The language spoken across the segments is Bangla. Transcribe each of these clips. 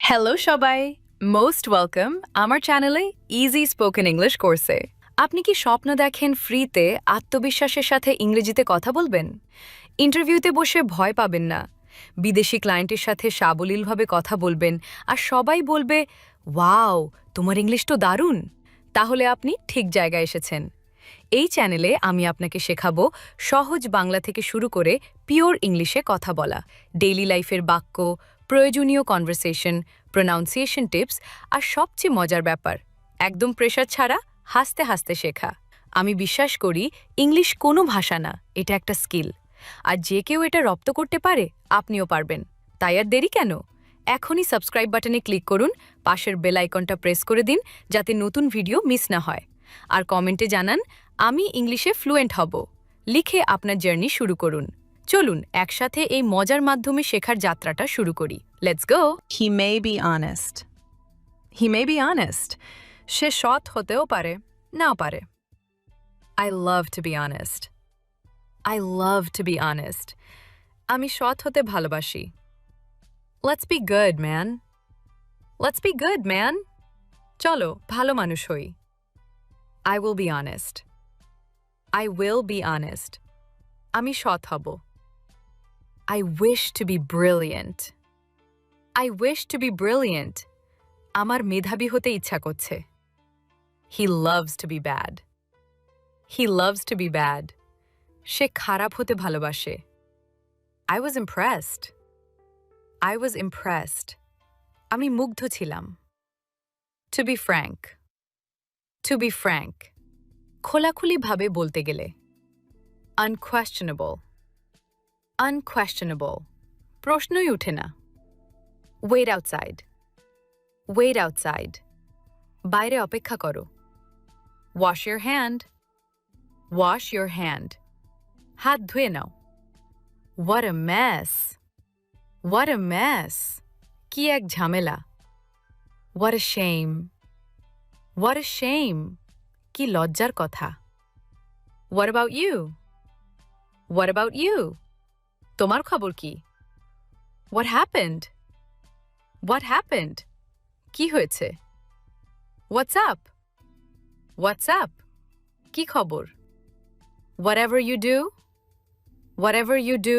হ্যালো সবাই, মোস্ট ওয়েলকাম আমার চ্যানেলে ইজি স্পোকেন ইংলিশ কোর্সে। আপনি কি স্বপ্ন দেখেন ফ্রিতে আত্মবিশ্বাসের সাথে ইংরেজিতে কথা বলবেন? ইন্টারভিউতে বসে ভয় পাবেন না। বিদেশি ক্লায়েন্টের সাথে সাবলীলভাবে কথা বলবেন আর সবাই বলবে, ওয়াও, তোমার ইংলিশ তো দারুণ। তাহলে আপনি ঠিক জায়গায় এসেছেন। এই চ্যানেলে আমি আপনাকে শেখাবো সহজ বাংলা থেকে শুরু করে পিওর ইংলিশে কথা বলা, ডেইলি লাইফের বাক্য, প্রয়োজনীয় কনভারসেশন, প্রোনাউন্সিয়েশন টিপস আর সবচেয়ে মজার ব্যাপার, একদম প্রেশার ছাড়া হাসতে হাসতে শেখা। আমি বিশ্বাস করি ইংলিশ কোনো ভাষা না, এটা একটা স্কিল। আর যে কেউ এটা রপ্ত করতে পারে, আপনিও পারবেন। তাই আর দেরি কেন? এখনই সাবস্ক্রাইব বাটনে ক্লিক করুন, পাশের বেল আইকনটা প্রেস করে দিন যাতে নতুন ভিডিও মিস না হয়। আর কমেন্টে জানান আমি ইংলিশে ফ্লুয়েন্ট হব। লিখে আপনার জার্নি শুরু করুন। চলুন একসাথে এই মজার মাধ্যমে শেখার যাত্রাটা শুরু করি। Let's go. He may be honest. He may be honest. সে সৎ হতেও পারে, নাও পারে। I love to be honest. I love to be honest. আমি সৎ হতে ভালোবাসি। Let's be good man. Let's be good man. চলো ভালো মানুষ হই। I will be honest. I will be honest. আমি সৎ হব। I wish to be brilliant. I wish to be brilliant. আমার মেধাবী হতে ইচ্ছা করছে। He loves to be bad. He loves to be bad. সে খারাপ হতে ভালোবাসে। I was impressed. I was impressed. আমি মুগ্ধ ছিলাম। To be frank. To be frank. খোলাখুলিভাবে বলতে গেলে। Unquestionable. Unquestionable. প্রশ্নই উঠে না। Wait outside. Wait outside. বাইরে অপেক্ষা করো। Wash your hand. Wash your hand. হাত ধুয়ে নাও। What a mess. What a mess. কি এক ঝামেলা। What a shame. What a shame. কি লজ্জার কথা। What about you? What about you? তোমার খবর কি? What happened? What happened? কি হয়েছে? What's up? What's up? কি খবর? Whatever you do? Whatever you do?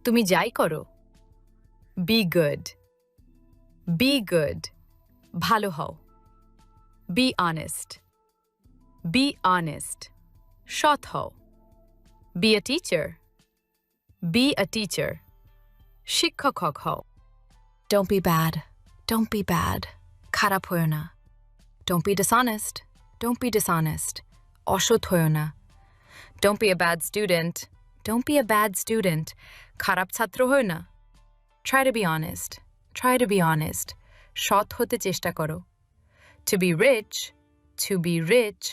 তুমি যাই করো। Be good. Be good. ভালো হও। Be honest. Be honest. সৎ হও। Be a teacher. Be a teacher. শিক্ষক হও। Don't be bad. Don't be bad. খারাপ হয়ো না। Don't be dishonest. Don't be dishonest. অসৎ হয়ো না। Don't be a bad student. Don't be a bad student. খারাপ ছাত্র হয়ো না। Try to be honest. Try to be honest. সৎ হতে চেষ্টা করো। To be rich. To be rich.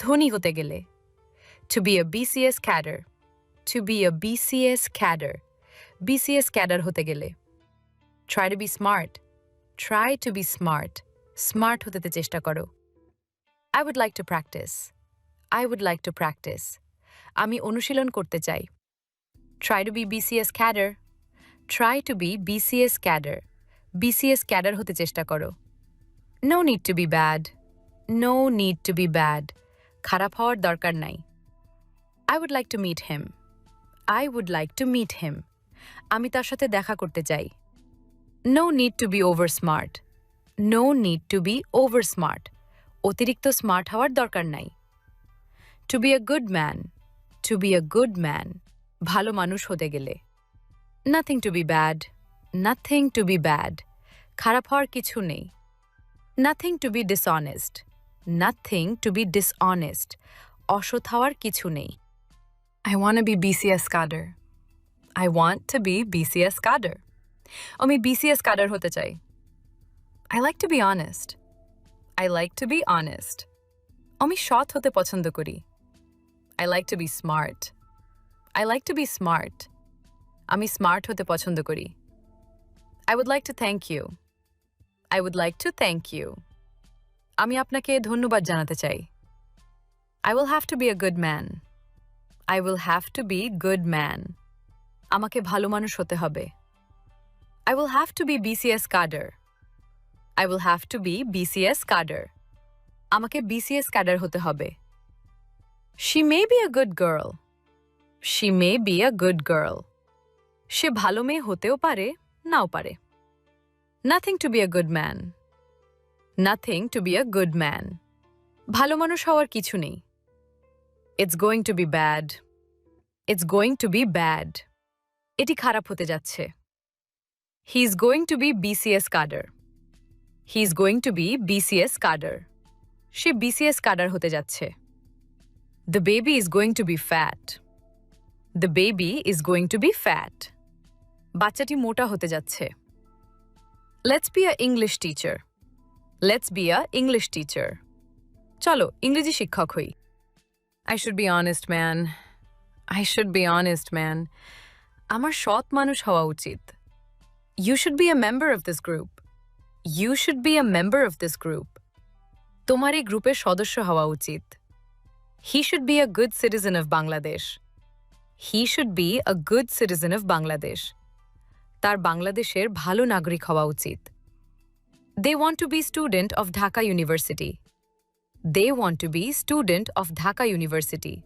ধনী হতে গেলে। To be a BCS cadre. To be a BCS cadre. BCS cadre হতে গেলে। Try to be smart. Try to be smart. Smart হতে চেষ্টা করো। I would like to practice. I would like to practice. আমি অনুশীলন করতে চাই। Try to be BCS cadre. Try to be BCS cadre. BCS cadre হতে চেষ্টা করো। No need to be bad. No need to be bad. খারাপ হওয়ার দরকার নাই। I would like to meet him. I would like to meet him. আমি তার সাথে দেখা করতে চাই। No need to be over smart. No need to be over smart. অতিরিক্ত স্মার্ট হওয়ার দরকার নাই। To be a good man. To be a good man. ভালো মানুষ হতে গেলে। Nothing to be bad. Nothing to be bad. খারাপ হওয়ার কিছু নেই। Nothing to be dishonest. Nothing to be dishonest. অসৎ হওয়ার কিছু নেই। I want to be BCS cadre. I want to be BCS cadre. আমি BCS cadre হতে চাই। I like to be honest. I like to be honest. আমি সৎ হতে পছন্দ করি। I like to be smart. I like to be smart. আমি স্মার্ট হতে পছন্দ করি। I would like to thank you. I would like to thank you. আমি আপনাকে ধন্যবাদ জানাতে চাই। I will have to be a good man. I will have to be good man. আমাকে ভালো মানুষ হতে হবে। I will have to be BCS cadre. I will have to be BCS cadre. আমাকে BCS cadre হতে হবে. She may be a good girl. She may be a good girl. সে ভালো মেয়ে হতেও পারে, নাও পারে. Nothing to be a good man. Nothing to be a good man. ভালো মানুষ হওয়ার কিছু নেই. It's going to be bad. It's going to be bad. এটি খারাপ হতে যাচ্ছে. He's going to be BCS cadre. He's going to be BCS cadre. Say BCS cadre হতে যাচ্ছে. The baby is going to be fat. The baby is going to be fat. বাচ্চাটি মোটা হতে যাচ্ছে. Let's be a English teacher. Let's be a English teacher. চলো ইংরেজি শিক্ষক হই. I should be honest, man. I should be honest, man. আমার সৎ মানুষ হওয়া উচিত. You should be a member of this group. You should be a member of this group. তোমার এই গ্রুপের সদস্য হওয়া উচিত. He should be a good citizen of Bangladesh. He should be a good citizen of Bangladesh. তার বাংলাদেশের ভালো নাগরিক হওয়া উচিত. They want to be student of Dhaka University. They want to be student of Dhaka University.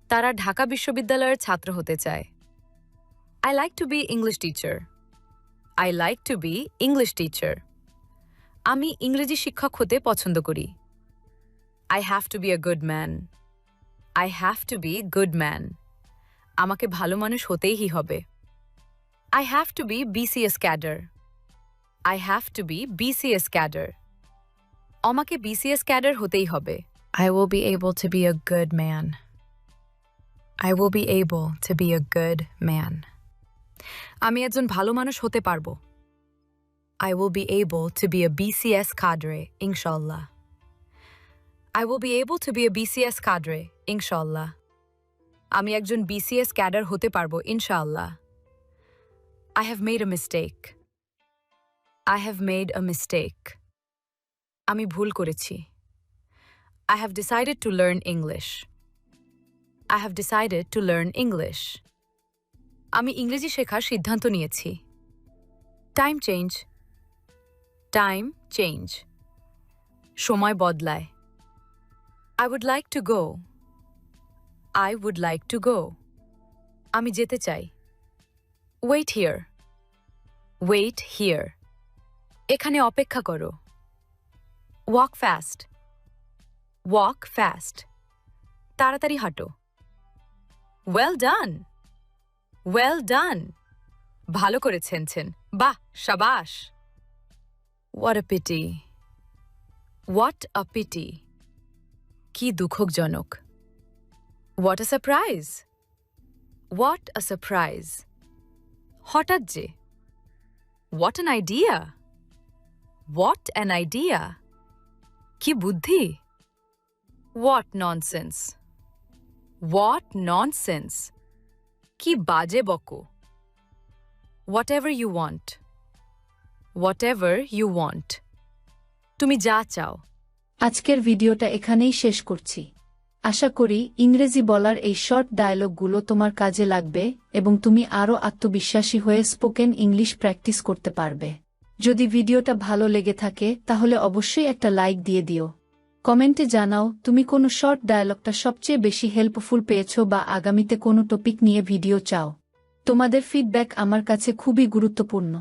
তারা ঢাকা বিশ্ববিদ্যালয়ের ছাত্র হতে চায়. I like to be English teacher. I like to be English teacher. আমি ইংরেজি শিক্ষক হতে পছন্দ করি. I have to be a good man. I have to be good man. আমাকে ভালো মানুষ হতেই হবে. I have to be BCS cadre. I have to be BCS cadre. আমাকে BCS cadre হতেই হবে. I will be able to be a good man. I will be able to be a good man. আমি একজন ভালো মানুষ হতে পারবো. I will be able to be a BCS cadre, inshallah. I will be able to be a BCS cadre, inshallah. আমি একজন BCS cadre হতে পারবো, inshallah. I have made a mistake. I have made a mistake. আমি ভুল করেছি. I have decided to learn English. I have decided to learn English. আমি ইংরেজি শেখার সিদ্ধান্ত নিয়েছি. Time change. Time change. সময় বদলায়. I would like to go. I would like to go. আমি যেতে চাই. Wait here. Wait here. এখানে অপেক্ষা করো. Walk fast. Walk fast. তাড়াতাড়ি হাঁটো. Well done. Well done. ভালো করেছেন। বাহ, শাবাশ. What a pity. What a pity. কি দুঃখজনক. What a surprise. What a surprise. হঠাৎ যে. What an idea. What an idea. কি বুদ্ধি. What nonsense. What nonsense. কি বাজে বকো. Whatever you want. Whatever you want. তুমি যা চাও. আজকের ভিডিওটা এখানেই শেষ করছি। আশা করি ইংরেজি বলার এই শর্ট ডায়লগগুলো তোমার কাজে লাগবে এবং তুমি আরও আত্মবিশ্বাসী হয়ে স্পোকেন ইংলিশ প্র্যাকটিস করতে পারবে। যদি ভিডিওটা ভালো লেগে থাকে তাহলে অবশ্যই একটা লাইক দিয়ে দিও। কমেন্টে জানাও তুমি কোনো শর্ট ডায়লগটা সবচেয়ে বেশি হেল্পফুল পেয়েছো বা আগামীতে কোনো টপিক নিয়ে ভিডিও চাও। তোমাদের ফিডব্যাক আমার কাছে খুবই গুরুত্বপূর্ণ।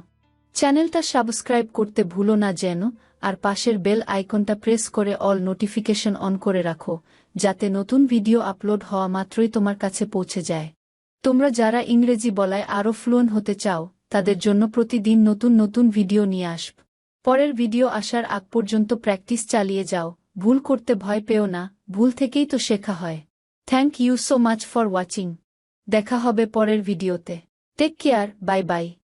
চ্যানেলটা সাবস্ক্রাইব করতে ভুলো না যেন, আর পাশের বেল আইকনটা প্রেস করে অল নোটিফিকেশন অন করে রাখো, যাতে নতুন ভিডিও আপলোড হওয়া মাত্রই তোমার কাছে পৌঁছে যায়। তোমরা যারা ইংরেজি বলায় আরও ফ্লুয়েন্ট হতে চাও, তাদের জন্য প্রতিদিন নতুন নতুন ভিডিও নিয়ে আসব। পরের ভিডিও আসার আগ পর্যন্ত প্র্যাকটিস চালিয়ে যাও। ভুল করতে ভয় পেও না, ভুল থেকেই তো শেখা হয়। Thank you so much for watching. দেখা হবে পরের ভিডিওতে। Take care, bye by.